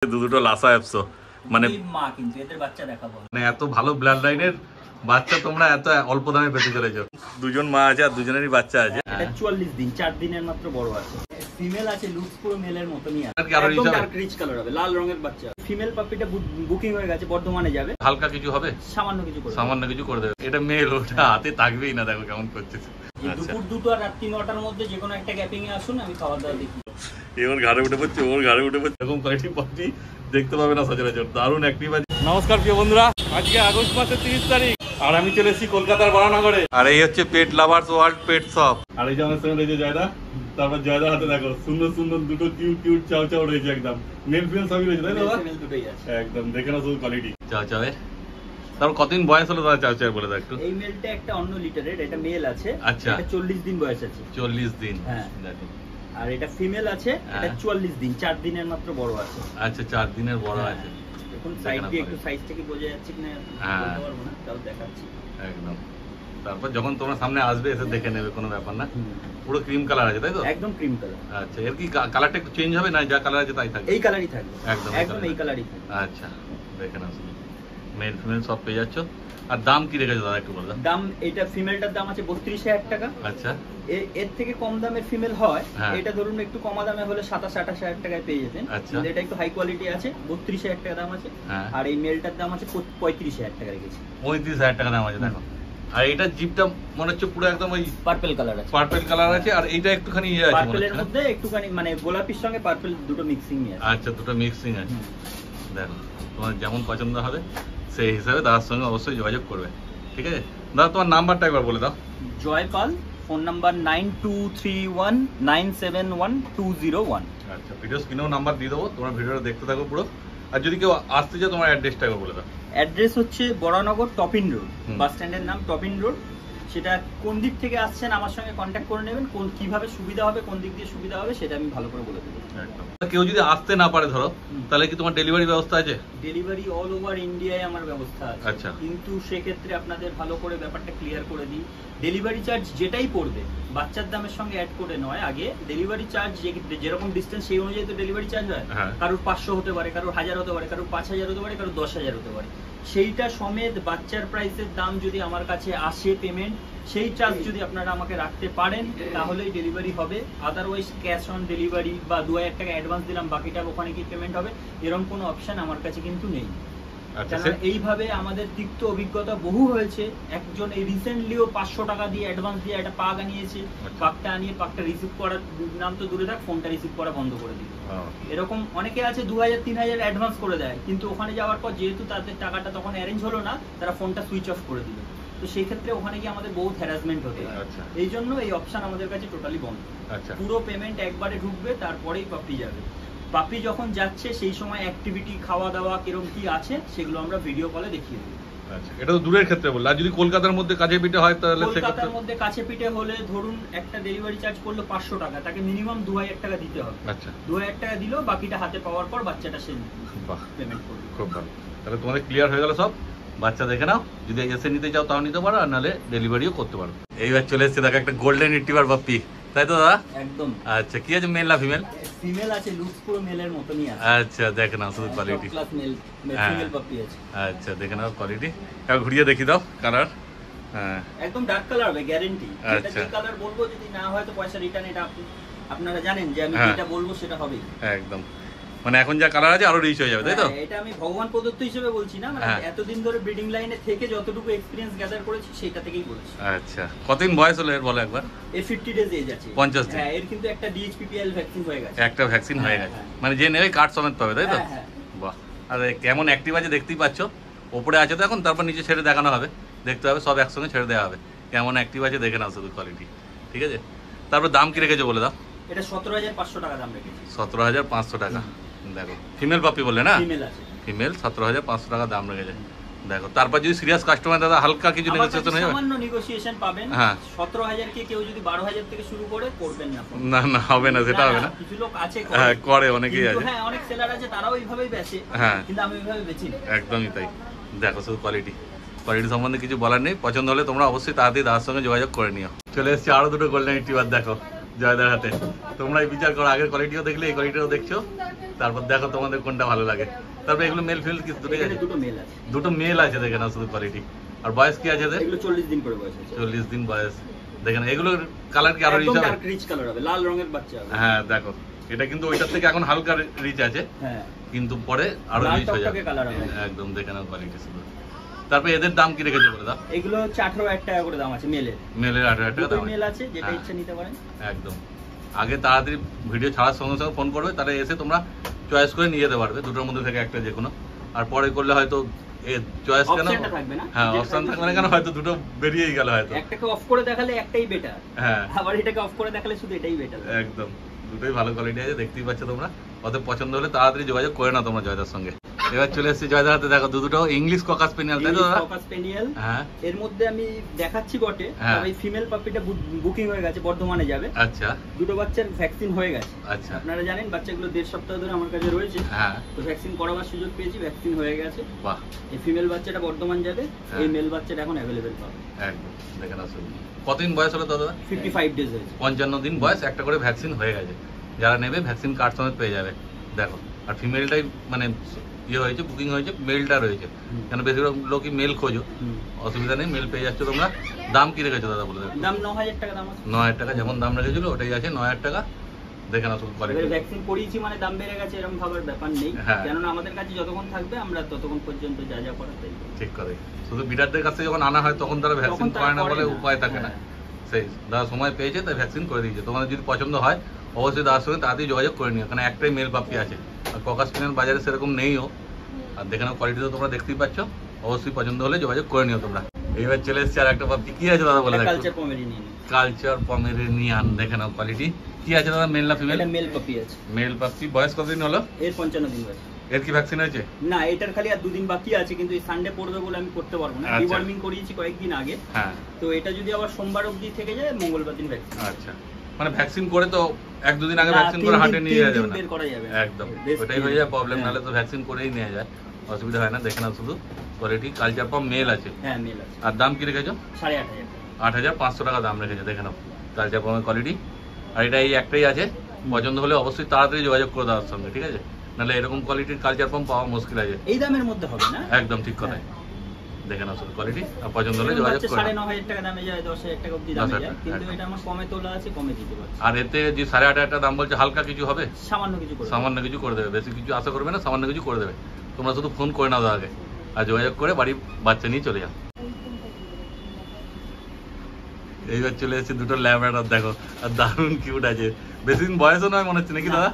দুটো লাসা অ্যাপসো মানে মা কিন্তু এদের বাচ্চা দেখাবো মানে এত ভালো ব্লাড লাইনের বাচ্চা তোমরা এত অল্প দামে পেতে চলেছো। দুজন মা আছে আর দুজনেরই বাচ্চা আছে। এটা 44 দিন 4 দিনের মাত্র বড় আছে। ফিমেল আছে, লুকস পুরো মেলের মতনই আছে, একদম ডার্ক রিচ কালার হবে, লাল রঙের বাচ্চা। ফিমেল পাপিটা বুকিং হয়ে গেছে, বর্ধমানে যাবে। হালকা কিছু হবে, সামান্য কিছু করে দেবে। এটা মেল, ওটা হাতে থাকবেই না, দেখো কেমন করতেছে। দুপুর 2টো আর রাত্রি 9টার মধ্যে যে কোনো একটা গ্যাপিং এ আসুন, আমি খাওয়া দাওয়া দেখি। ওর ঘাড়ে উঠে পড়ছে, এরকম কোয়ালিটি পাচ্ছি দেখতে পাবে না সচরাচর। দারুণ অ্যাক্টিভ আছে। নমস্কার প্রিয় বন্ধুরা, আজকে আগস্ট মাসের 30 তারিখ আর আমি চলে এসেছি কলকাতার বরানগরে। আর এই হচ্ছে পেট লাভার্স ওয়ার্ল্ড পেট শপ। আর এই যে আমার সঙ্গে রয়েছে জয়দা। তারপর জয়দার হাতে দেখো সুন্দর সুন্দর দুটো কিউট চাও চাও রয়েছে, একদম মেল ফিমেল সবই রয়েছে, তাই না? দুটোই আছে একদম দেখে নাও শুধু কোয়ালিটি। চাও চাওয়ে তারপর কতদিন বয়স হলো দাদা চাও চাও বলে দাও একটু। এই মেলটা একটা অন্য লিটারের, এটা মেল আছে। আচ্ছা, এটা 40 দিন বয়স আছে। 40 দিন, হ্যাঁ। দেখো। আর এটা ফিমেল আছে, এটা 44 দিন 4 দিনের মাত্র বড় আছে। আচ্ছা, 4 দিনের বড় আছে। এখন সাইড দিয়ে একটু সাইজটা কি বোঝা যাচ্ছে কিনা বলতে পারবো না, তাও দেখাচ্ছি একদম। তারপর যখন তোমরা সামনে আসবে এসে দেখে নেবে, কোনো ব্যাপার না। পুরো ক্রিম কালার আছে, তাই তো? একদম ক্রিম কালার। আচ্ছা, এর কি কালারটা একটু চেঞ্জ হবে না? যা কালার আছে তাই থাকবে? এই কালারই থাকবে, একদম এই কালারই থাকবে। আচ্ছা, দেখে নাও শুধু মেল ফিমেল সব পেয়ে যাচ্ছ। আর দাম কি রেখেছো দাদা একটু বলো? দাম এটা ফিমেলটার দাম আছে 32,000 টাকা। আচ্ছা, এর থেকে কম দামের ফিমেল হয়, হ্যাঁ। এটা ধরুন একটু কমা দামে হলে 27-28,000 টাকায় পেয়ে যেতেন। আচ্ছা, এটা একটু হাই কোয়ালিটি আছে, 32,000 টাকা দাম আছে। হ্যাঁ। আর এই মেলটার দাম আছে 35,000 টাকা রেখেছি। 35,000 টাকা দাম আছে, দেখো। আর এটা জিপটা মনে হচ্ছে পুরো একদম ওই পার্পল কালার আছে। পার্পল কালার আছে, আর এইটা একটুখানি ইয়ে আছে, পার্পলের মধ্যে একটুখানি মানে গোলাপির সঙ্গে পার্পল দুটো মিক্সিং আছে। আচ্ছা, দুটো মিক্সিং আছে। দেখো, তোমার যেমন পছন্দ হবে সেই হিসাবে দাদার সঙ্গে অবশ্যই যোগাযোগ করবে, ঠিক আছে? দাদা তোমার নাম্বারটা একবার বলে দাও। Joypal, phone number 9231971201। আচ্ছা, ভিডিও স্ক্রিনেও নাম্বার দিয়ে দেবো, তোমরা ভিডিওটা দেখতে থাকো পুরো। আর যদি কেউ আসতে চাও তোমার অ্যাড্রেসটা একবার বলে দাও। অ্যাড্রেস হচ্ছে বরানগর টপিন রোড, বাস স্ট্যান্ডের নাম টপিন রোড। সেটা কোন দিক থেকে আসছেন আমার সঙ্গে কন্ট্যাক্ট করে নেবেন, কিভাবে সুবিধা হবে, কোন দিক দিয়ে সুবিধা হবে সেটা আমি ভালো করে বলে দেবো। একদম। কেউ যদি আসতে না পারে ধরো, তাহলে কি তোমার ডেলিভারি ব্যবস্থা আছে? ডেলিভারি অল ওভার ইন্ডিয়ায় আমার ব্যবস্থা আছে। আচ্ছা, কিন্তু সেক্ষেত্রে আপনাদের ভালো করে ব্যাপারটা ক্লিয়ার করে দিই, ডেলিভারি চার্জ যেটাই পড়বে বাচ্চার দামের সঙ্গে অ্যাড করে নয়। আগে ডেলিভারি চার্জ যেরকম ডিস্টেন্স সেই অনুযায়ী তো ডেলিভারি চার্জ হয়। কারোর 500 হতে পারে, কারোর 1000 হতে পারে, কারোর 5000 হতে পারে, কারোর 10,000 হতে পারে। সেইটা সমেত বাচ্চার প্রাইসের দাম যদি আমার কাছে আসে পেমেন্ট, সেই চার্জ যদি আপনারা আমাকে রাখতে পারেন তাহলেই ডেলিভারি হবে। আদারওয়াইজ ক্যাশ অন ডেলিভারি বা 2000 টাকা অ্যাডভান্স দিলাম, বাকিটা ওখানে কি পেমেন্ট হবে, এরকম কোনো অপশন আমার কাছে কিন্তু নেই। এইভাবে আমাদের তিক্ত অভিজ্ঞতা বহু হয়েছে। একজন এই রিসেন্টলিও 500 টাকা দিয়ে অ্যাডভান্স দিয়ে একটা পাক আনিয়েছে, পাকটা আনিয়ে পাকটা রিসিভ করার নাম তো দূরে থাক, ফোনটা রিসিভ করা বন্ধ করে দিল। এরকম অনেকে আছে 2000-3000 অ্যাডভান্স করে দেয়, কিন্তু ওখানে যাওয়ার পর যেহেতু তাদের টাকাটা তখন অ্যারেঞ্জ হলো না, তারা ফোনটা সুইচ অফ করে দিল। তো সেই ক্ষেত্রে ওখানে গিয়ে আমাদের বহুত হ্যারাসমেন্ট হতে হয়। এই জন্য এই অপশন আমাদের কাছে টোটালি বন্ধ। পুরো পেমেন্ট একবারে ঢুকবে, তারপরেই পাপড়ি যাবে। পাপড়ি যখন যাচ্ছে সেই সময় অ্যাক্টিভিটি, খাওয়া দাওয়া কিরকম কি আছে সেগুলো আমরা ভিডিও কলে দেখিয়ে দেব। আচ্ছা, এটা তো দূরের ক্ষেত্রে বললা। যদি কলকাতার মধ্যে কাছে পিঠে হয় তাহলে কলকাতার মধ্যে কাছে পিঠে হলে ধরুন একটা ডেলিভারি চার্জ করলো 500 টাকা, তাকে মিনিমাম 2000 টাকা দিতে হবে। আচ্ছা, 2000 টাকা দিলো, বাকিটা হাতে পাওয়ার পর বাচ্চাটা সে পেমেন্ট করবে। খুব ভালো। তাহলে তোমাদের ক্লিয়ার হয়ে গেল সব। বাচ্চা দেখে নাও, যদি এসে নিতে চাও তাও নিতে পারো, আর নাহলে ডেলিভারিও করতে পারো। এইবার চলে এসেছে দেখো একটা গোল্ডেন রিট্রিভার পাপ্পি, তাই তো দাদা? একদম। আচ্ছা, কি আছে, মেল না ফিমেল? ফিমেল আছে, লুকস পুরো মেলের মতনই আছে। আচ্ছা, দেখে নাও শুধু কোয়ালিটি। ক্লাস মেল ফিমেল পাপি আছে। আচ্ছা, দেখে নাও কোয়ালিটি। একবার ঘুরিয়ে দেখি দাও কালার। হ্যাঁ, একদম ডার্ক কালার হবে গ্যারান্টি। আচ্ছা, যে কালার বলবো যদি না হয় তো পয়সা রিটার্ন। এটা আপনারা জানেন যে আমি যেটা বলবো সেটা হবে একদম। মানে এখন যা কালার আছে আরো রিচ হয়ে যাবে, তাই তো? এটা আমি ভগবান প্রদত্ত হিসেবে বলছি না, মানে এতদিন ধরে ব্রিডিং লাইনে থেকে যতটুকু এক্সপেরিয়েন্স গ্যাদার করেছি সেটা থেকেই বলছি। আচ্ছা, কতদিন বয়স হলো এর বলো একবার? এর 50 ডেজ এজ আছে। 50 দিন। হ্যাঁ, এর কিন্তু একটা ডিএইচপিপিএল ভ্যাকসিন হয়ে গেছে। একটা ভ্যাকসিন হয়ে গেছে, মানে যে নেবে কার্ড সমেত পাবে, তাই তো? বাহ, আর কেমন অ্যাক্টিভ আছে দেখতেই পাচ্ছো। ওপরে আছে তো এখন, তারপর নিচে ছেড়ে দেখানো হবে, দেখতে হবে, সব একসঙ্গে ছেড়ে দেওয়া হবে। কেমন অ্যাক্টিভ আছে দেখে নাও শুধু কোয়ালিটি, ঠিক আছে? তারপর দাম কি রেখেছো বলে দাও। এটা 17,500 টাকা দাম রেখেছি। 17,500 টাকা। দেখো, ফিমেল পাপি বললে না? ফিমেল আছে, ফিমেল 17,500 টাকা দাম রেখেছে। দেখো, তারপর যদি সিরিয়াস কাস্টমার দাদা হালকা কিছু নেগোসিয়েশন হয়ে যাবে, সামান্য নেগোসিয়েশন পাবেন। হ্যাঁ, 17,000 কে কেউ যদি 12,000 থেকে শুরু করে করবেন না। না না, হবে না, সেটা হবে না। কিছু লোক আছে করে, অনেকেই আছে। হ্যাঁ, অনেক সেলার আছে, তারাও এইভাবেই বেচে। হ্যাঁ, কিন্তু আমি এইভাবে বেচি না। একদমই তাই। দেখো শুধু কোয়ালিটি সম্বন্ধে কিছু বলার নেই। পছন্দ হলে তোমরা অবশ্যই তাড়াতাড়ি দাদার সঙ্গে যোগাযোগ করে নিও। চলে এসেছি আরো দুটো গোল্ডেন রিট্রিভার, দেখো জয়দার হাতে। তোমরাই বিচার করো, আগের কোয়ালিটিও দেখলে এই কোয়ালিটিও দেখছো, তারপর দেখো তোমাদের কোনটা ভালো লাগে। তারপর এগুলো মেল ফিমেল কি দুটোই আছে? দুটো মেল আছে। দুটো মেল আছে, দেখে নাও শুধু কোয়ালিটি। আর বয়স কি আছে এদের? এগুলো 40 দিন করে বয়স আছে। 40 দিন বয়স। দেখেন এগুলো কালার কি আরো রিচ হবে? ডার্ক রিচ কালার হবে, লাল রঙের বাচ্চা হবে। হ্যাঁ দেখো এটা কিন্তু ওইটার থেকে এখন হালকা রিচ আছে, হ্যাঁ কিন্তু পরে আরো রিচ হয়ে যাবে। কালার হবে একদম, দেখে নাও কোয়ালিটি শুধু। তারপর এদের দাম কি রেখেছো বলে দাও? এগুলো হচ্ছে 18,000 টাকা করে দাম আছে মেলের। মেলের 18,000 টাকা দাম মেল আছে, যেটা ইচ্ছা নিতে পারেন। একদম, আগে তাড়াতাড়ি ভিডিও ছাড়ার সঙ্গে সঙ্গে ফোন করবে, তাহলে এসে তোমরা চয়েস করে নিয়ে যেতে পারবে দুটোর মধ্যে থেকে একটা যে কোনো। আর পরে করলে হয়তো চয়েস কেন থাকবে না, হ্যাঁ অপশন থাকবে না কেন, হয়তো দুটো বেরিয়েই গেল হয়তো। একটাকে অফ করে দেখালে একটাই বেটার, হ্যাঁ আবার এটাকে অফ করে দেখালে শুধু এটাই বেটার। একদম, দুটোই ভালো কোয়ালিটি আছে, দেখতেই পাচ্ছ তোমরা। অতএব পছন্দ হলে তাড়াতাড়ি যোগাযোগ করে নাও তোমরা জয়দার সঙ্গে। এবার চলে এসেছি জয়দার হাতে, দেখো দুটো ইংলিশ ককাস স্পেনিয়াল, তাই তো? ককাস স্পেনিয়াল। হ্যাঁ এর মধ্যে আমি দেখাচ্ছি বটে, তবে ফিমেল পাপিটা বুকিং হয়ে গেছে, বর্ধমানে যাবে। আচ্ছা, দুটো বাচ্চার ভ্যাকসিন হয়ে গেছে। আচ্ছা, আপনারা জানেন বাচ্চাগুলো 1.5 সপ্তাহ ধরে আমার কাছে রয়েছে। হ্যাঁ, তো ভ্যাকসিন করাবার সুযোগ পেয়েছি, ভ্যাকসিন হয়ে গেছে। বাহ। এই ফিমেল বাচ্চাটা বর্ধমান যাবে, এই মেল বাচ্চাটা এখন অ্যাভেলেবেল পাবে। একদম, দেখে নাও শুধু। কতদিন বয়স হলো দাদা? 55 ডেজ হয়েছে। 55 দিন বয়স, একটা করে ভ্যাকসিন হয়ে গেছে। যারা নেবে ভ্যাকসিন কার্ড সমেত পেয়ে যাবে। দেখো, আর ফিমেলটাই মানে ইয়ে হয়েছে, বুকিং হয়েছে, মেলটা রয়েছে, কেন বেশিরভাগ লোকই মেল খোঁজো, অসুবিধা নেই, মেল পেয়ে যাচ্ছ তোমরা। দাম কি রেখেছো দাদা বলে দেখো? দাম 9,000 টাকা দাম আছে। 9,000 টাকা যেমন দাম রেখেছিল ওটাই আছে, 9,000 টাকা। দেখে না শুধু কোয়ালিটি। ভ্যাকসিন করিয়েছি মানে দাম বেড়ে গেছে এরকম ভাবার ব্যাপার নেই, কেননা আমাদের কাছে যতক্ষণ থাকবে আমরা ততক্ষণ পর্যন্ত যা যা করার তাই। ঠিক করে, শুধু বিডারদের কাছে যখন আনা হয় তখন তারা ভ্যাকসিন করে না বলে উপায় থাকে না। সেই দাদা সময় পেয়েছে তাই ভ্যাকসিন করে দিয়েছে। তোমাদের যদি পছন্দ হয় অবশ্যই দাদার সঙ্গে তাড়াতাড়ি যোগাযোগ করে নিও, কারণ একটাই মেল পাপি আছে, আর ককাস স্পেনিয়াল বাজারে সেরকম নেইও। আর দেখে নাও কোয়ালিটি তো তোমরা দেখতেই পাচ্ছ, অবশ্যই পছন্দ হলে যোগাযোগ করে নিও তোমরা। এইবার চলে এসেছে আর একটা পাপি, কি আছে দাদা বলে দেখো? কালচার পমেরিনিয়ান। দেখে নাও কোয়ালিটি কি আছে দাদা, মেল না ফিমেল? এটা মেল পাপি আছে। মেল পাপি, বয়স কতদিন হলো? এর 55 দিন বয়স। এর কি ভ্যাকসিন হয়েছে? না, এটার খালি আর 2 দিন বাকি আছে, কিন্তু এই সানডে পড়বে বলে আমি করতে পারবো না। ডিওয়ার্মিং করিয়েছি কয়েকদিন আগে। হ্যাঁ, তো এটা যদি আবার সোমবার অবধি থেকে যায়, মঙ্গলবার দিন ভ্যাকসিন। আচ্ছা, মানে ভ্যাকসিন করে তো 1-2 দিন আগে ভ্যাকসিন করে হাটে নিয়ে যাওয়া যাবে না? বের করা যাবে একদম, ওটাই হয়ে যায় প্রবলেম, নাহলে তো ভ্যাকসিন করেই নিয়ে যায়, অসুবিধা হয় না। দেখে নাও শুধু কোয়ালিটি। কালচার পাম মেল আছে? হ্যাঁ মেল আছে। আর দাম কি রেখেছো? 8,500। 8,500 টাকা দাম রেখেছে। দেখে নাও কালচার পামের কোয়ালিটি। আর এটা এই একটাই আছে, পছন্দ হলে অবশ্যই তাড়াতাড়ি যোগাযোগ করে দেওয়ার সঙ্গে, ঠিক আছে? নাহলে এরকম কোয়ালিটির কালচার পাম পাওয়া মুশকিল আছে। এই দামের মধ্যে হবে না? একদম ঠিক কথা। দেখে নাও শুধু কোয়ালিটি, আর পছন্দ হলে যোগাযোগ করে। 9,500 টাকা দামে যায়, 10,000 টাকা অবধি দামে যায়, কিন্তু এটা আমার কমে তোলা আছে, কমে দিতে পারছি। আর এতে যে 8,500 টাকা দাম বলছে, হালকা কিছু হবে? সামান্য কিছু করে, সামান্য কিছু করে দেবে, বেশি কিছু আশা করবে না, সামান্য কিছু করে দেবে। তোমরা শুধু ফোন করে নাও আগে, আর যোগাযোগ করে বাড়ি বাচ্চা নিয়ে চলে যাও। এইবার চলে এসেছে দুটো ল্যাবরেটর, দেখো, আর দারুণ কিউট আছে। বেশি দিন বয়সও নয় মনে হচ্ছে নাকি দাদা?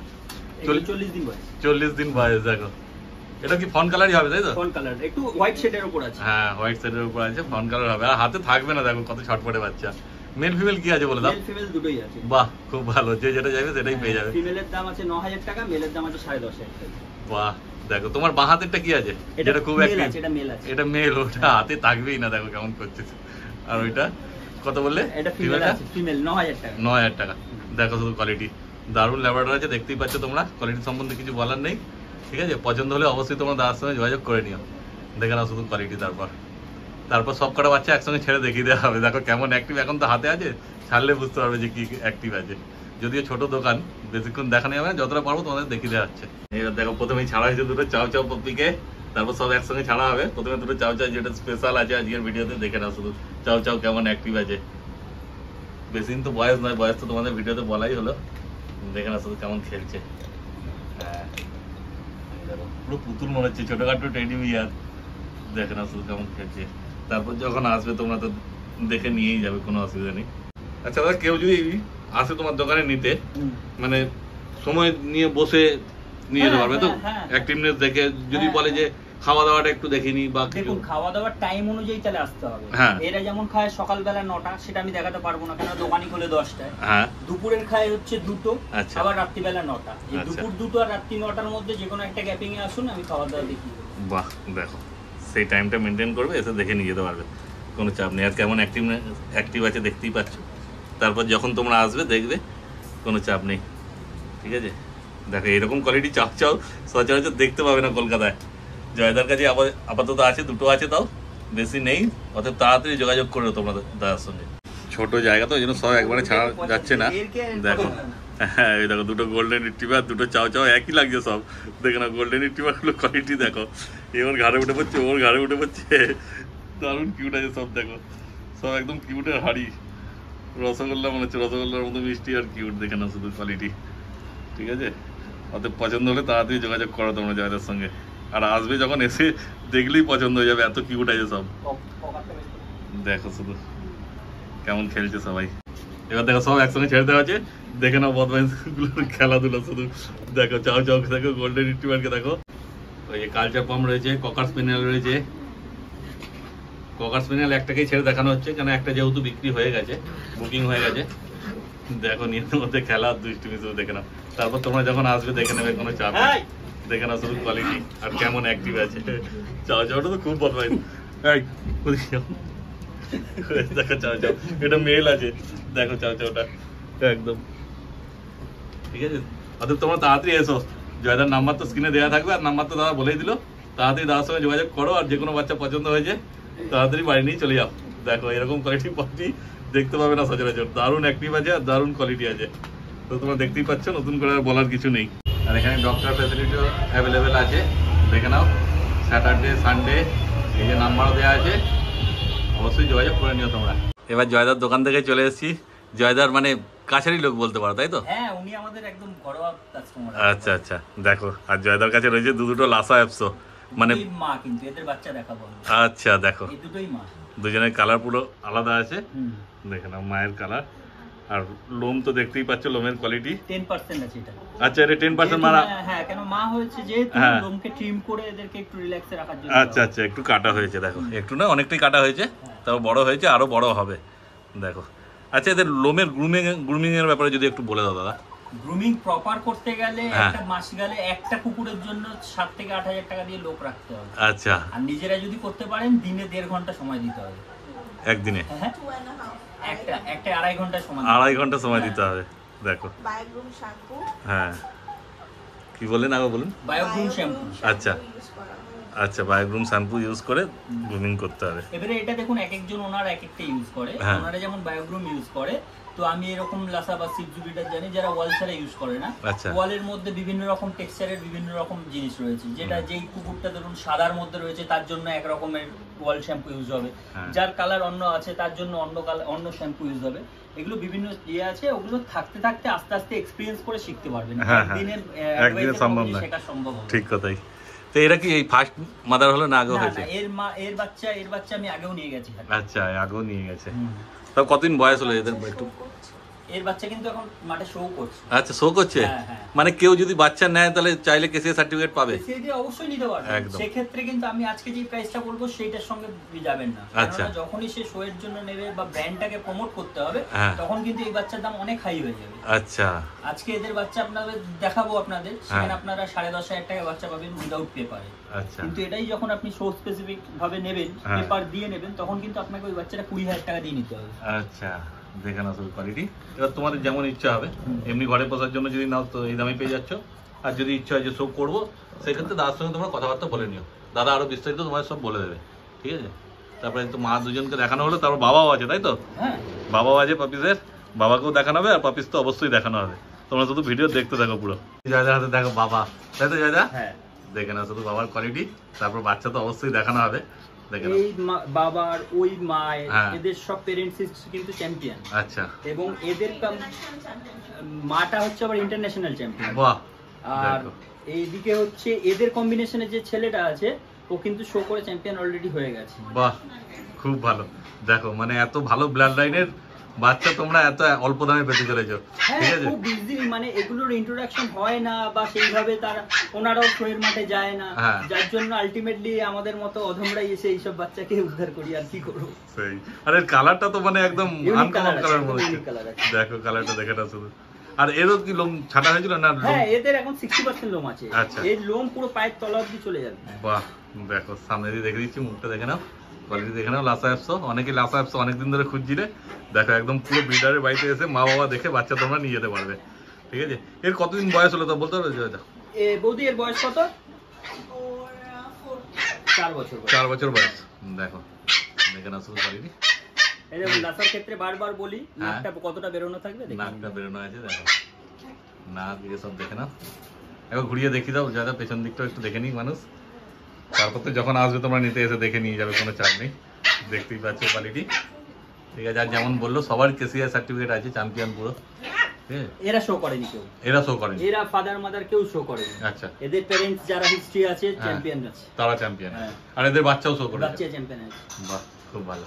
40 দিন বয়স। 40 দিন বয়স। দেখো, এটা কি ফন কালারই হবে তাই তো? ফন কালার, একটু হোয়াইট শেডের উপর আছে। হ্যাঁ, হোয়াইট শেডের উপর আছে, ফন কালার হবে। আর হাতে থাকবে না, দেখো কত ছটপটে বাচ্চা। মেল ফিমেল কি আছে বলে দাও? মেল ফিমেল দুটোই আছে। বাহ, খুব ভালো, যে যেটা চাইবে সেটাই পেয়ে যাবে। ফিমেলের দাম আছে 9,000 টাকা, মেলের দাম আছে 10,500 টাকা। বাহ, দেখো তোমার বাঁ হাতেরটা কি আছে? এটা খুব মেল আছে, এটা মেল আছে। এটা মেল, ওটা হাতে থাকবেই না, দেখো কেমন করছিস। আর ওইটা কত বললে? এটা ফিমেল আছে, ফিমেল 9,000 টাকা। 9,000 টাকা। দেখো শুধু কোয়ালিটি, দারুণ ল্যাবরেটর আছে, দেখতেই পাচ্ছ তোমরা। কোয়ালিটি সম্বন্ধে কিছু বলার নেই, ঠিক আছে? পছন্দ হলে অবশ্যই তোমরা দাদার সঙ্গে যোগাযোগ করে নিও। দেখে নাও শুধু কোয়ালিটি। তারপর সব কটা বাচ্চা একসঙ্গে ছেড়ে দেখিয়ে দেওয়া হবে। দেখো কেমন অ্যাক্টিভ, এখন তো হাতে আছে, ছাড়লে বুঝতে পারবে যে কি অ্যাক্টিভ আছে। যদিও ছোট দোকান, বেশিক্ষণ দেখানো যাবে না, যতটা পারবো তোমাদের দেখিয়ে দেওয়া হচ্ছে। এবার দেখো, প্রথমেই ছাড়া হয়েছে দুটো চাও চাও পপিকে, তারপর সব একসঙ্গে ছাড়া হবে। প্রথমে দুটো চাও চাও, যেটা স্পেশাল আছে আজকের ভিডিওতে, দেখে নাও শুধু চাও চাও কেমন অ্যাক্টিভ আছে। বেশি দিন তো বয়স নয়, বয়স তো তোমাদের ভিডিওতে বলাই হলো। দেখে নাও শুধু কেমন খেলছে। হ্যাঁ, পুরো পুতুল মনে হচ্ছে, ছোটখাটো টেডি বিয়ার। দেখে নাও শুধু কেমন খেলছে। তারপর যখন আসবে তোমরা তো দেখে নিয়েই যাবে, কোনো অসুবিধা নেই। আচ্ছা দাদা, কেউ যদি আসে তোমার দোকানে নিতে, মানে সময় নিয়ে বসে নিয়ে যেতে পারবে তো? অ্যাক্টিভনেস দেখে যদি বলে যে খাওয়া দাওয়াটা একটু দেখিনি বা দেখুন, খাওয়া দাওয়ার টাইম অনুযায়ী তাহলে আসতে হবে। এরা যেমন খায় সকালবেলা 9টা, সেটা আমি দেখাতে পারবো না, কারণ দোকানই খোলে 10টায়। দুপুরের খায় হচ্ছে 2টো, আবার রাত্রিবেলা 9টা। এই দুপুর 2টো আর রাত্রি 9টার মধ্যে যে কোনো একটা গ্যাপিং এ আসুন, আমি খাওয়া দাওয়া দেখি। বাহ, দেখো সেই টাইমটা মেনটেন করবে, এসে দেখে নিয়ে যেতে পারবে, কোনো চাপ নেই। আর কেমন অ্যাক্টিভ আছে দেখতেই পাচ্ছ। তারপর যখন তোমরা আসবে দেখবে, কোনো চাপ নেই, ঠিক আছে? দেখো এরকম কোয়ালিটি চাপ চাও সচরাচর দেখতে পাবে না কলকাতায়। জয়দার কাছে আপাতত আছে, দুটো আছে, তাও বেশি নেই। অতএব তাড়াতাড়ি যোগাযোগ করো তোমরা দাদার সঙ্গে। ছোট জায়গা তো ওই জন্য সব একবারে ছাড়া যাচ্ছে না। দেখো হ্যাঁ এই দেখো দুটো গোল্ডেন রিট্রিভার, দুটো চাও চাও একই লাগছে সব। দেখে না গোল্ডেন রিট্রিভারগুলো কোয়ালিটি দেখো, ওর ঘাড়ে উঠে পড়ছে, ওর ঘাড়ে উঠে পড়ছে, দারুণ কিউট আছে সব। দেখো সব একদম কিউটের হাড়ি, রসগোল্লা মনে হচ্ছে, রসগোল্লার মতো মিষ্টি আর কিউট। দেখে না শুধু কোয়ালিটি, ঠিক আছে। ওদের পছন্দ হলে তাড়াতাড়ি যোগাযোগ করো তোমরা জয়দার সঙ্গে, আর আসবে যখন এসে দেখলেই পছন্দ হয়ে যাবে, এত কিউট আছে সব। দেখো শুধু কেমন খেলছে সবাই। এবার দেখো সব একসঙ্গে ছেড়ে দেওয়া আছে, দেখে নাও বদমাইশগুলোর খেলাধুলা শুধু। দেখো চাও চাও দেখো, গোল্ডেন রিট্রিভারকে দেখো, ওই যে কালচার পাম্প রয়েছে, ককার স্পেনিয়েল রয়েছে। ককার স্পেনিয়েল একটাকেই ছেড়ে দেখানো হচ্ছে, কেন একটা যেহেতু বিক্রি হয়ে গেছে, বুকিং হয়ে গেছে। দেখো নিজের মধ্যে খেলা দুষ্টুমি শুধু দেখে নাও, তারপর তোমরা যখন আসবে দেখে নেবে, কোনো চাপ নেই। দেখে নাও শুধু কোয়ালিটি আর কেমন অ্যাক্টিভ আছে। চাও চাওটা তো খুব বদমাইশ। দেখো চাও চাও, এটা মেল আছে, দেখো চাও চাওটা একদম ঠিক আছে। অতএব তোমরা তাড়াতাড়ি এসো, জয়দার নাম্বার তো স্ক্রিনে দেওয়া থাকবে, আর নাম্বার তো দাদা বলেই দিল। তাড়াতাড়ি দাদার সঙ্গে যোগাযোগ করো, আর যে কোনো বাচ্চা পছন্দ হয়েছে তাড়াতাড়ি বাড়ি নিয়ে চলে যাও। দেখো এরকম কোয়ালিটি পাখি দেখতে পাবে না সচরাচর, দারুণ অ্যাক্টিভ আছে আর দারুণ কোয়ালিটি আছে। তো তোমরা দেখতেই পাচ্ছ, নতুন করে বলার কিছু নেই। আর এখানে ডক্টর ফ্যাসিলিটিও অ্যাভেলেবেল আছে, দেখে নাও। স্যাটারডে সানডে এই যে নাম্বারও দেওয়া আছে, অবশ্যই যোগাযোগ করে নিও তোমরা। এবার জয়দার দোকান থেকে চলে এসেছি, জয়দার মানে কাছেরই লোক বলতে পারো, তাই তো? হ্যাঁ, উনি আমাদের একদম ঘরোয়া কাস্টমার। আচ্ছা আচ্ছা, দেখো আর জয়দার কাছে রয়েছে দুটো লাসা অ্যাপসো, মানে মা, কিন্তু এদের বাচ্চা দেখাবো। আচ্ছা দেখো এই দুটোই মা, দুজনের কালার পুরো আলাদা আছে। দেখে নাও মায়ের কালার, আর লোম তো দেখতেই পাচ্ছ, লোমের কোয়ালিটি 10% আছে এটা। আচ্ছা এটা 10% মারা? হ্যাঁ, কেন মা হয়েছে যেহেতু, লোমকে ট্রিম করে এদেরকে একটু রিল্যাক্সে রাখার জন্য। আচ্ছা আচ্ছা, একটু কাটা হয়েছে, দেখো একটু না অনেকটাই কাটা হয়েছে, তাও বড় হয়েছে, আরো বড় হবে দেখো। আচ্ছা এদের লোমের গ্রুমিং এর ব্যাপারে যদি একটু বলে দাও দাদা। গ্রুমিং প্রপার করতে গেলে একটা মাস গেলে একটা কুকুরের জন্য 7 থেকে 8,000 টাকা দিয়ে লোক রাখতে হবে। আচ্ছা, আর নিজেরা যদি করতে পারেন দিনে 1.5 ঘন্টা সময় দিতে হবে। একদিনে? হ্যাঁ, একটা 2.5 ঘন্টা সময়, 2.5 ঘন্টা সময় দিতে হবে। দেখো বায়োগ্রুম শ্যাম্পু, হ্যাঁ কি বলেন আগে বলুন? বায়োগ্রুম শ্যাম্পু। আচ্ছা আচ্ছা, বায়োগ্রুম শ্যাম্পু ইউজ করে গ্রুমিং করতে হবে। এবারে এটা দেখুন এক একজন ওনার এক একটা ইউজ করে। ওনারা যেমন বায়োগ্রুম ইউজ করে, তো আমি এরকম লাসা বা সিপজুবিটার জানি যারা ওয়াল ছাড়া ইউজ করে না। ওয়ালের মধ্যে বিভিন্ন রকম টেক্সচারের বিভিন্ন রকম জিনিস রয়েছে, যেটা যেই কুকুরটা ধরুন সাদার মধ্যে রয়েছে তার জন্য এক রকমের ওয়াল শ্যাম্পু ইউজ হবে, যার কালার অন্য আছে তার জন্য অন্য শ্যাম্পু ইউজ হবে। এগুলো বিভিন্ন ইয়ে আছে, ওগুলো থাকতে থাকতে আস্তে আস্তে এক্সপেরিয়েন্স করে শিখতে পারবেন। একদিনে সম্ভব না, শেখা সম্ভব হবে। ঠিক কথাই। তো এরা কি এই ফার্স্ট মাদার হলো না আগে হয়েছে? এর বাচ্চা আমি আগেও নিয়ে গেছি। আচ্ছা আগেও নিয়ে গেছে। তো কতদিন বয়স হলো এদের? একটু এর বাচ্চা কিন্তু এখন মাঠে শো করছে। আচ্ছা শো করছে, মানে কেউ যদি বাচ্চা নেয় তাহলে চাইলে কেসি সার্টিফিকেট পাবে? কেসি অবশ্যই নিতে পারবে। সেই ক্ষেত্রে কিন্তু আমি আজকে যে প্রাইসটা বলবো সেইটার সঙ্গে যাবেন না। আচ্ছা, যখনই সে শো এর জন্য নেবে বা ব্র্যান্ডটাকে প্রমোট করতে হবে, তখন কিন্তু এই বাচ্চার দাম অনেক হাই হয়ে যাবে। আচ্ছা, আজকে এদের বাচ্চা আপনাদের দেখাবো, আপনাদের সেখানে আপনারা 10,500 টাকা বাচ্চা পাবেন উইদাউট পেপারে। আচ্ছা, কিন্তু এটাই যখন আপনি শো স্পেসিফিক ভাবে নেবেন, পেপার দিয়ে নেবেন, তখন কিন্তু আপনাকে ওই বাচ্চাটা 20,000 টাকা দিয়ে নিতে হবে। আচ্ছা, দেখে নাও সব কোয়ালিটি। এবার তোমাদের যেমন ইচ্ছা হবে, এমনি ঘরে পোষার জন্য যদি নাও তো এই দামে পেয়ে যাচ্ছ, আর যদি ইচ্ছা হয় যে সব করবো, সেক্ষেত্রে দাদার সঙ্গে তোমরা কথাবার্তা বলে নিও, দাদা আরো বিস্তারিত তোমাদের সব বলে দেবে, ঠিক আছে। তারপরে তো মা দুজনকে দেখানো হলো, তারপর বাবাও আছে, তাই তো? বাবাও আছে পাপিসের, বাবাকেও দেখানো হবে, আর পাপিস তো অবশ্যই দেখানো হবে। তোমরা শুধু ভিডিও দেখতে থাকো পুরো। জয়দার হাতে দেখো বাবা, তাই তো জয়দা? দেখে নাও শুধু বাবার কোয়ালিটি, তারপর বাচ্চা তো অবশ্যই দেখানো হবে। এই বাবার ওই মায়ের, এদের সব প্যারেন্টস কিন্তু চ্যাম্পিয়ন। আচ্ছা, এবং এদের মাটা হচ্ছে আবার ইন্টারন্যাশনাল চ্যাম্পিয়ন। বাহ। আর এইদিকে হচ্ছে এদের কম্বিনেশনে যে ছেলেটা আছে, ও কিন্তু শো করে চ্যাম্পিয়ন অলরেডি হয়ে গেছে। বাহ, খুব ভালো। দেখো মানে এত ভালো ব্লাড লাইনের বাচ্চা তোমরা এত অল্প দামে পেতে চলেছো, ঠিক আছে। খুব ইজি, মানে এগুলোর ইন্ট্রোডাকশন হয় না, বা সেইভাবে তারা ওনারাও শোয়ের মাঠে যায় না, যার জন্য আলটিমেটলি আমাদের মতো অধমরাই এসে এইসব বাচ্চাকে উদ্ধার করি, আর কি করবো। সেই, আর এর কালারটা তো মানে একদম আনকমন কালার মনে হচ্ছে। দেখো কালারটা দেখে না শুধু। আর এরও কি লোম ছাটা হয়েছিল না? হ্যাঁ, এদের এখন 60% লোম আছে। এর লোম পুরো পায়ের তলা অবধি চলে যাবে। বাহ, দেখো সামনে দিয়ে দেখে দিচ্ছি, মুখটা দেখে নাও, কোয়ালিটি দেখে নাও। লাসা অ্যাপসো, অনেকে লাসা অ্যাপসো অনেকদিন ধরে খুঁজছিলে, দেখো একদম পুরো ব্রিডারের বাড়িতে এসে মা বাবা দেখে বাচ্চা তোমরা নিয়ে যেতে পারবে, ঠিক আছে। এর কতদিন বয়স হলো তা বলতে পারবে জয়দা? বৌদি এর বয়স কত? 4 বছর। 4 বছর বয়স। দেখো দেখে নাও শুধু কোয়ালিটি, এই যে লাসার ক্ষেত্রে বারবার বলি নাকটা কতটা বেরোনো থাকবে, নাকটা বেরোনো আছে দেখো, নাক দিয়ে সব দেখে নাও। একবার ঘুরিয়ে দেখি দাও যারা পেছন দিকটা একটু দেখে নিই মানুষ, তারপর তো যখন আসবে তোমরা নিতে এসে দেখে নিয়ে যাবে, কোনো চাপ নেই। দেখতেই পাচ্ছ কোয়ালিটি, ঠিক আছে। আর যেমন বললো সবার কেসিআই সার্টিফিকেট আছে, চ্যাম্পিয়ন পুরো। এরা শো করেনি কেউ, এরা শো করেনি, এরা ফাদার মাদার কেউ শো করেনি। আচ্ছা, এদের প্যারেন্টস যারা হিস্ট্রি আছে চ্যাম্পিয়ন আছে, তারা চ্যাম্পিয়ন। আর এদের বাচ্চাও শো করে, বাচ্চা চ্যাম্পিয়ন আছে। বাহ, খুব ভালো।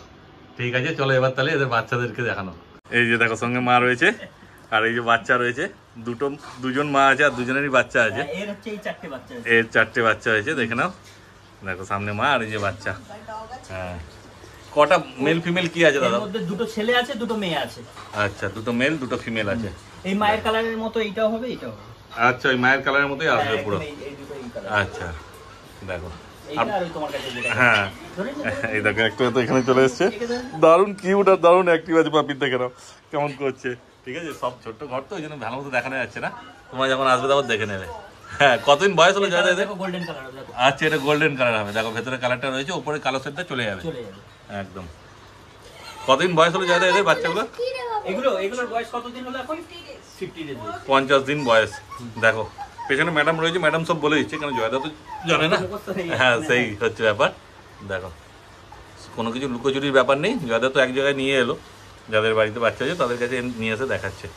ঠিক আছে, চলো এবার তাহলে এদের বাচ্চাদেরকে দেখানো। এই যে দেখো সঙ্গে মা রয়েছে, আর এই যে বাচ্চা রয়েছে, দুজন মা আছে আর দুজনেরই বাচ্চা আছে। এর হচ্ছে এই চারটে বাচ্চা আছে, এর চারটে বাচ্চা হয়েছে, দেখে নাও। দেখো সামনে মা আর এই যে বাচ্চা। হ্যাঁ, কটা মেল ফিমেল কি আছে দাদা? এর মধ্যে দুটো ছেলে আছে, দুটো মেয়ে আছে। আচ্ছা, দুটো মেল দুটো ফিমেল আছে। এই মায়ের কালারের মতো এইটাও হবে, এটাও হবে। আচ্ছা, ওই মায়ের কালারের মতোই আসবে পুরো। এই দুটো এই কালার। আচ্ছা, দেখো। এইটা আর ওই তোমার কাছে যেটা। হ্যাঁ, এই দেখো একটা তো এখানে চলে এসেছে, দারুণ কিউট আর দারুণ অ্যাক্টিভ আছে। পাপির দেখে নাও কেমন করছে, ঠিক আছে। সব ছোট্ট ঘর তো, ওই জন্য ভালো মতো দেখানো যাচ্ছে না, তোমরা যখন আসবে তখন দেখে নেবে। হ্যাঁ, কতদিন বয়স হলো জয়দা? দেখো গোল্ডেন কালার হবে। আচ্ছা, এটা গোল্ডেন কালার হবে, দেখো ভেতরে কালারটা রয়েছে, উপরে কালো সেটটা চলে যাবে একদম। কতদিন বয়স হলো জয়দা এদের বাচ্চাগুলো? এগুলোর বয়স কতদিন হলো এখন? 50 ডেজ। 50 দিন বয়স। দেখো পেছনে ম্যাডাম রয়েছে, ম্যাডাম সব বলে দিচ্ছে, কারণ জয়দা তো জানে না। হ্যাঁ, সেই হচ্ছে ব্যাপার। দেখো কোনো কিছু লুকোচুরির ব্যাপার নেই, জয়দা তো এক জায়গায় নিয়ে এলো, যাদের বাড়িতে বাচ্চা আছে তাদের কাছে নিয়ে এসে দেখাচ্ছে।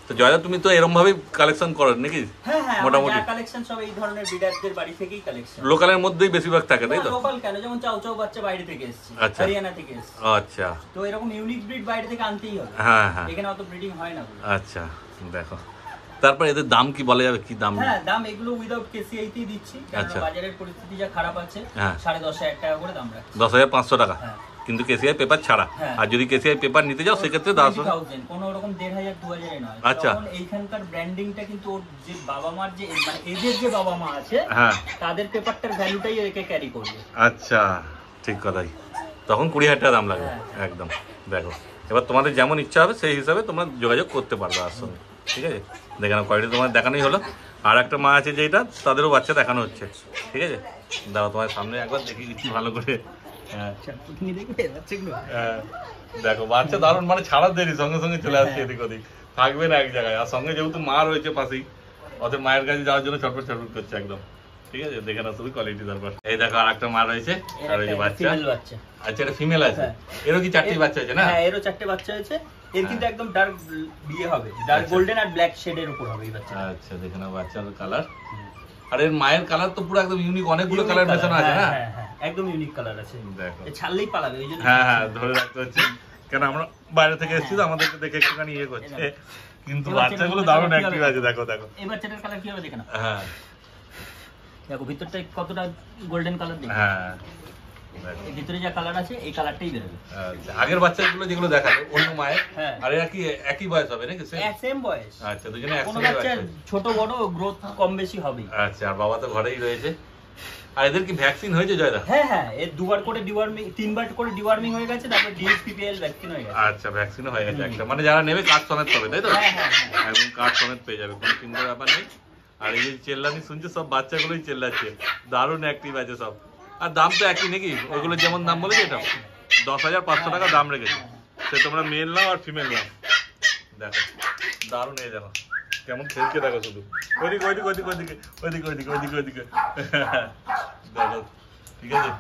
তো জয়দা তুমি তো এরকম ভাবেই কালেকশন করো নাকি? হ্যাঁ, মোটামুটি কালেকশন সব এই ধরনের ব্রিডারদের বাড়ি থেকেই কালেকশন। লোকালের মধ্যেই বেশিরভাগ থাকে, তাই তো? লোকাল কেন, যেমন চাও চাও বাচ্চা বাইরে থেকে এসেছে, আচ্ছা, হরিয়ানা থেকে এসেছে। আচ্ছা, তো এরকম ইউনিক ব্রিড বাইরে থেকে আনতেই হবে। হ্যাঁ হ্যাঁ, এখানে অত ব্রিডিং হয় না। আচ্ছা, দেখো তারপর এদের দাম কি বলা যাবে? কি দাম? হ্যাঁ, দাম এগুলো উইদাউট কেসিআই তেই দিচ্ছি, কারণ বাজারের পরিস্থিতি যা খারাপ আছে। 10,500 টাকা করে দাম রাখছি। 10,500 টাকা, কিন্তু কেসিআই পেপার ছাড়া। আর যদি কেসিআই পেপার নিতে যাও সেক্ষেত্রে 10,000, কোনো রকম 1,500 2,000 এ নয়। আচ্ছা, তখন এইখানকার ব্র্যান্ডিংটা কিন্তু ওর যে বাবা মার যে মানে এদের যে বাবা মা আছে, হ্যাঁ, তাদের পেপারটার ভ্যালুটাই একে ক্যারি করবে। আচ্ছা, ঠিক কথাই। তখন 20,000 টাকা দাম লাগবে একদম। দেখো এবার তোমাদের যেমন ইচ্ছা হবে সেই হিসাবে তোমরা যোগাযোগ করতে পারবে আর সঙ্গে, ঠিক আছে। দেখে নাও কোয়ালিটি তোমার দেখানোই হলো। আর একটা মা আছে যেটা, তাদেরও বাচ্চা দেখানো হচ্ছে, ঠিক আছে। দাও তোমার সামনে একবার দেখিয়ে দিচ্ছি ভালো করে। হ্যাঁ, দেখো বাচ্চা দারুণ, মানে ছাড়ার দেরি, সঙ্গে সঙ্গে চলে আসছে এদিক ওদিক, থাকবে না এক জায়গায়। আর সঙ্গে যেহেতু মা রয়েছে পাশেই, অতএব মায়ের কাছে যাওয়ার জন্য ছটফট ছটফট করছে একদম, ঠিক আছে। দেখে নাও তুমি কোয়ালিটি। তারপর এই দেখো আর একটা মা রয়েছে, আর ওই যে বাচ্চা। আচ্ছা, এটা ফিমেল আছে। এরও কি 4টে বাচ্চা আছে না? হ্যাঁ, এরও 4টে বাচ্চা আছে। এর কিন্তু একদম ডার্ক বিয়ে হবে, ডার্ক গোল্ডেন আর ব্ল্যাক শেডের উপর হবে এই বাচ্চা। আচ্ছা, দেখে নাও বাচ্চার কালার। আর এর মায়ের কালার তো পুরো একদম ইউনিক, অনেকগুলো কালার মেশানো আছে না? হ্যাঁ হ্যাঁ, একদম ইউনিক কালার আছে। দেখো এ ছাড়লেই পালাবে, ওই জন্য। হ্যাঁ হ্যাঁ, ধরে রাখতে হচ্ছে, কেন আমরা বাইরে থেকে এসেছি তো, আমাদেরকে দেখে একটুখানি ইয়ে করছে, কিন্তু বাচ্চাগুলো দারুণ অ্যাক্টিভ আছে। দেখো দেখো এই বাচ্চাটার কালার কি হবে দেখে নাও। হ্যাঁ, দেখো ভিতরটা কতটা গোল্ডেন কালার দেখো। হ্যাঁ, এর ভিতরে যা কালার আছে এই কালারটাই বেরোবে। আচ্ছা, আগের বাচ্চাগুলো যেগুলো দেখালো অন্য মায়ের, আর এরা কি একই বয়স হবে নাকি? সেম বয়স। আচ্ছা, দুজনে কোনো একসাথে বাচ্চা ছোট বড় গ্রোথ কম বেশি হবে। আচ্ছা, আর বাবা তো ঘরেই রয়েছে। আর এদের কি ভ্যাকসিন হয়েছে জয়দা? হ্যাঁ হ্যাঁ, এর 2বার করে ডিওয়ার্মিং, 3বার করে ডিওয়ার্মিং হয়ে গেছে, তারপর ডিএসপিপিএল ভ্যাকসিন হয়ে গেছে। আচ্ছা, ভ্যাকসিন হয়ে গেছে একটা, মানে যারা নেবে কার্ড সমেত পাবে, তাই তো? হ্যাঁ হ্যাঁ, একদম কার্ড সমেত পেয়ে যাবে, কোনো চিন্তার ব্যাপার নেই। আর এই যে চেল্লানি শুনছে, সব বাচ্চাগুলোই চেল্লাচ্ছে, দারুণ অ্যাক্টিভ আছে সব। আর দাম তো একই নাকি? ওইগুলো যেমন দাম বলেছে, এটা 10,500 টাকা দাম রেখেছে। সে তোমরা মেল নাও আর ফিমেল নাও। দেখো দারুণ, এই দেখো কেমন খেলছে, দেখো শুধু ওইদিকে ওইদিকে ওইদিকে ওইদিকে ওইদিকে ওইদিকে ওইদিকে ওইদিকে দেখো, ঠিক আছে,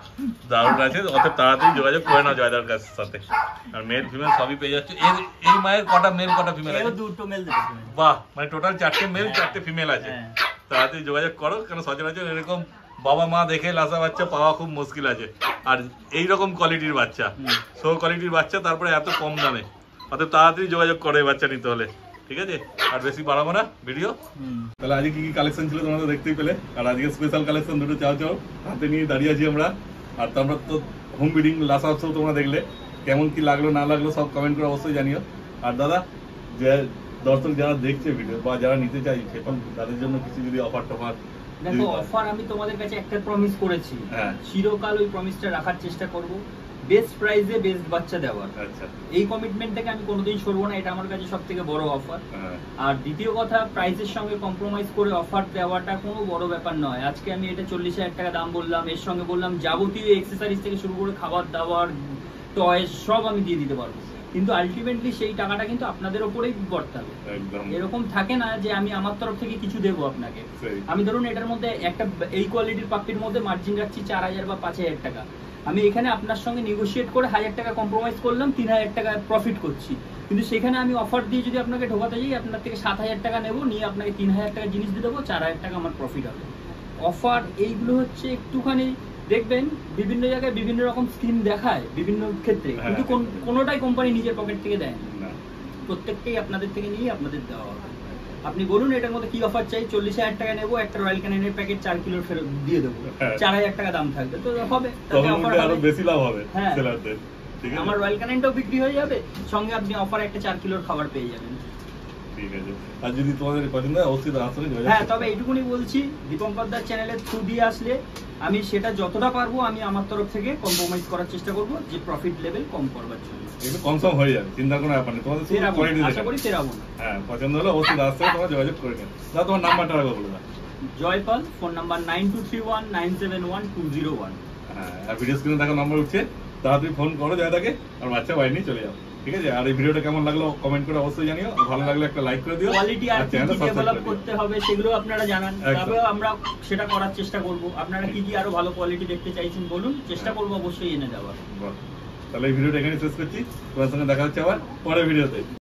দারুণ আছে। অত তাড়াতাড়ি যোগাযোগ করে নাও জয়দার কাছে সাথে। আর মেল ফিমেল সবই পেয়ে যাচ্ছে। এই মায়ের কটা মেল কটা ফিমেল আছে? দুটো মেল দুটো ফিমেল। বাহ, মানে টোটাল 4টে মেল 4টে ফিমেল আছে। তাড়াতাড়ি যোগাযোগ করো, কারণ সচরাচর এরকম বাবা মা দেখে লাসা বাচ্চা পাওয়া খুব মুশকিল আছে। আর এইরকম কোয়ালিটির বাচ্চা, সো কোয়ালিটির বাচ্চা, তারপরে এত কম দামে, অতএব তাড়াতাড়ি যোগাযোগ করো এই বাচ্চা নিতে হলে, ঠিক আছে। আর বেশি বাড়াবো না ভিডিও। তাহলে আজকে কি কি কালেকশন ছিল তোমরা তো দেখতেই পেলে। আর আজকে স্পেশাল কালেকশন দুটো চাও চাও হাতে নিয়ে দাঁড়িয়ে আছি আমরা। আর তোমরা তো হোম ব্রিডিং লাসা উৎসব তোমরা দেখলে, কেমন কি লাগলো না লাগলো সব কমেন্ট করে অবশ্যই জানিও। আর দাদা, যে দর্শক যারা দেখছে ভিডিও বা যারা নিতে চাইছে, তাদের জন্য কিছু যদি অফার টফার। দেখো, অফার আমি তোমাদের কাছে একটা প্রমিস করেছি, চিরকাল ওই প্রমিসটা রাখার চেষ্টা করব, বেস্ট প্রাইসে বেস্ট বাচ্চা দেওয়ার। আচ্ছা, এই কমিটমেন্ট থেকে আমি কোনোদিন সরবো না, এটা আমার কাছে সবথেকে বড় অফার। আর দ্বিতীয় কথা, প্রাইসের সঙ্গে কম্প্রোমাইজ করে অফার দেওয়াটা কোনো বড় ব্যাপার নয়। আজকে আমি এটা 40,000 টাকা দাম বললাম, এর সঙ্গে বললাম যাবতীয় এক্সেসরিজ থেকে শুরু করে খাবার দাবার, টয়েস সব আমি দিয়ে দিতে পারবো, কিন্তু আলটিমেটলি সেই টাকাটা কিন্তু আপনাদের ওপরেই বর্তাবে। এরকম থাকে না যে আমি আমার তরফ থেকে কিছু দেবো আপনাকে। আমি ধরুন এটার মধ্যে একটা এই কোয়ালিটির পাপ্পির মধ্যে মার্জিন রাখছি 4000 বা 5000 টাকা, আমি এখানে আপনার সঙ্গে নেগোশিয়েট করে 1000 টাকা কম্প্রোমাইজ করলাম, 3000 টাকা প্রফিট করছি, কিন্তু সেখানে আমি অফার দিয়ে যদি আপনাকে ঢোকাতে যাই আপনার থেকে 7000 টাকা নেবো, নিয়ে আপনাকে 3000 টাকা জিনিস দিয়ে দেবো, 4000 টাকা আমার প্রফিট হবে। অফার এইগুলো হচ্ছে একটুখানি দেখবেন বিভিন্ন জায়গায় বিভিন্ন রকম স্কিম দেখায় বিভিন্ন ক্ষেত্রে, কিন্তু কোনোটাই কোম্পানি নিজের পকেট থেকে দেয় না, প্রত্যেকটাই আপনাদের থেকে নিয়ে আপনাদের দেওয়া হবে। আপনি বলুন এটার মধ্যে কি অফার চাই, 40,000 টাকা নেবো, একটা রয়্যাল ক্যানিনের প্যাকেট 4 কিলো ফেরত দিয়ে দেবো, 4000 টাকা দাম থাকবে, তো হবে, আরো বেশি লাভ হবে। হ্যাঁ, আমার রয়্যাল ক্যানিনটাও বিক্রি হয়ে যাবে, সঙ্গে আপনি অফারে একটা 4 কিলোর খাবার পেয়ে যাবেন। ঠিক আছে, আর যদি তোমাদের পছন্দ হয় অবশ্যই আসলে যোগাযোগ। হ্যাঁ, তবে এইটুকুনি বলছি, দীপঙ্কর দার চ্যানেলের থ্রু দিয়ে আসলে আমি সেটা যতটা পারবো আমি আমার তরফ থেকে কম্প্রোমাইজ করার চেষ্টা করব, যে প্রফিট লেভেল কম করবার জন্য। একটু কনসার্ন হয়ে যাবে, চিন্তা কোনো ব্যাপার নেই, তোমাদের আশা করি ফেরাবো না। হ্যাঁ, পছন্দ হলে অবশ্যই আসতে তোমরা যোগাযোগ করে নিও। দাদা তোমার নাম্বারটা আগে বলে দাও। Joypal, phone number 9231971201। হ্যাঁ, আর ভিডিও স্ক্রিনে দেখা নাম্বার উঠছে, তাড়াতাড়ি ফোন করো জয়দাকে, আর বাচ্চা বাড়ি নিয়ে চলে যাও। ঠিক আছে, আর এই ভিডিওটা কেমন লাগলো কমেন্ট করে অবশ্যই জানিও, ভালো লাগলে একটা লাইক করে দিও। কোয়ালিটি আর কি ডেভেলপ করতে হবে সেগুলো আপনারা জানান, তবে আমরা সেটা করার চেষ্টা করব। আপনারা কি কি আরো ভালো কোয়ালিটি দেখতে চাইছেন বলুন, চেষ্টা করব অবশ্যই এনে দেওয়ার। তাহলে এই ভিডিওটা এখানে শেষ করছি, তোমার সঙ্গে দেখা হচ্ছে আবার পরের ভিডিওতে।